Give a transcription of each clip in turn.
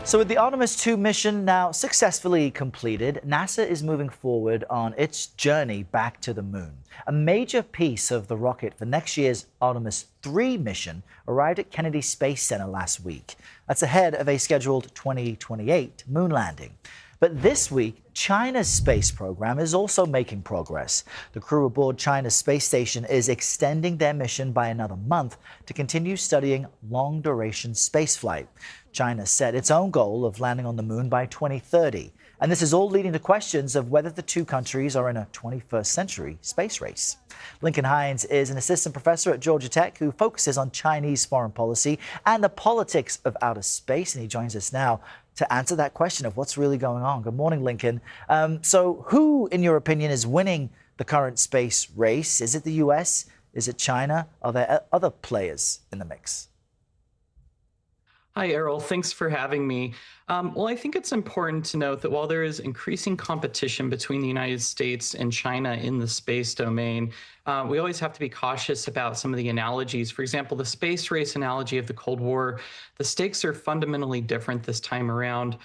So with the Artemis II mission now successfully completed, NASA is moving forward on its journey back to the moon. A major piece of the rocket for next year's Artemis III mission arrived at Kennedy Space Center last week. That's ahead of a scheduled 2028 moon landing. But this week, China's space program is also making progress. The crew aboard China's space station is extending their mission by another month to continue studying long-duration spaceflight. China set its own goal of landing on the moon by 2030. And this is all leading to questions of whether the two countries are in a 21st century space race. Lincoln Hines is an assistant professor at Georgia Tech who focuses on Chinese foreign policy and the politics of outer space. And he joins us now to answer that question of what's really going on. Good morning, Lincoln. So who, in your opinion, is winning the current space race? Is it the U.S.? Is it China? Are there other players in the mix? Hi, Errol. Thanks for having me. Well, I think it's important to note that while there is increasing competition between the United States and China in the space domain, we always have to be cautious about some of the analogies. For example, the space race analogy of the Cold War, the stakes are fundamentally different this time around.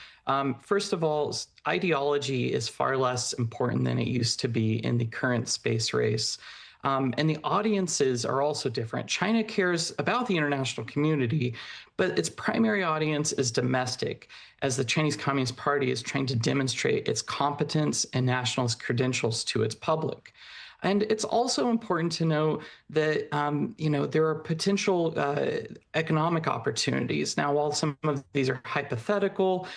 First of all, ideology is far less important than it used to be in the current space race. And the audiences are also different. China cares about the international community, but its primary audience is domestic, as the Chinese Communist Party is trying to demonstrate its competence and nationalist credentials to its public. And it's also important to note that, there are potential economic opportunities. Now, while some of these are hypothetical,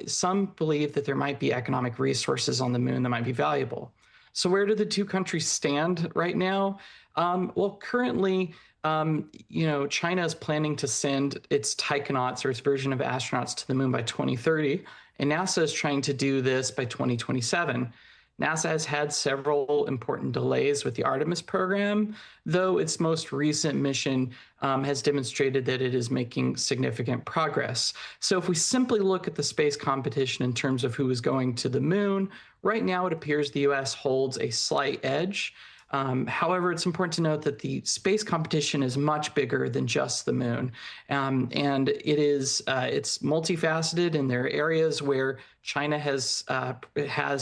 some believe that there might be economic resources on the moon that might be valuable. So where do the two countries stand right now? Well, currently, China is planning to send its taikonauts, or its version of astronauts, to the moon by 2030, and NASA is trying to do this by 2027. NASA has had several important delays with the Artemis program, though its most recent mission has demonstrated that it is making significant progress. So if we simply look at the space competition in terms of who is going to the moon, right now it appears the U.S. holds a slight edge. However, it's important to note that the space competition is much bigger than just the moon, and it's multifaceted, and there are areas where China has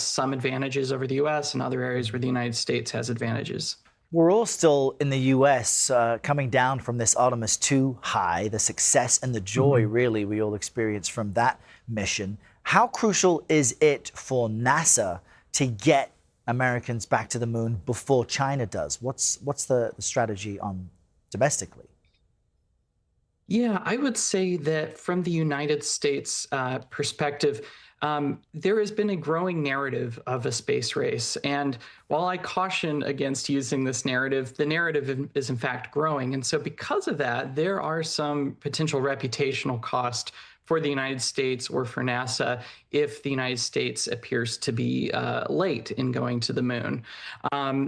some advantages over the U.S. and other areas where the United States has advantages. We're all still in the U.S. Coming down from this Artemis II high, the success and the joy, really, we all experienced from that mission. How crucial is it for NASA to get Americans back to the moon before China does? What's the strategy on domestically? Yeah, I would say that from the United States perspective, there has been a growing narrative of a space race. And while I caution against using this narrative, the narrative is in fact growing. And so because of that, there are some potential reputational cost for the United States or for NASA if the United States appears to be late in going to the moon.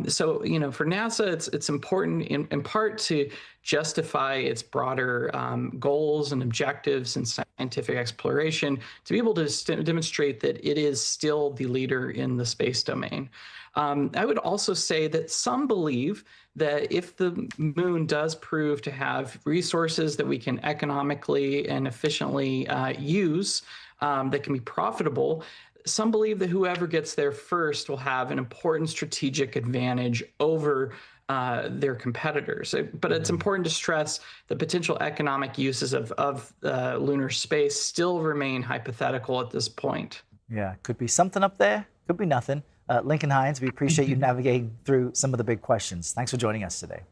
So, for NASA, it's important in part to justify its broader goals and objectives in scientific exploration, to be able to demonstrate that it is still the leader in the space domain. I would also say that some believe that if the moon does prove to have resources that we can economically and efficiently use, that can be profitable, some believe that whoever gets there first will have an important strategic advantage over their competitors. But it's important to stress the potential economic uses of lunar space still remain hypothetical at this point. Yeah, could be something up there, could be nothing. Lincoln Hines, we appreciate you navigating through some of the big questions. Thanks for joining us today.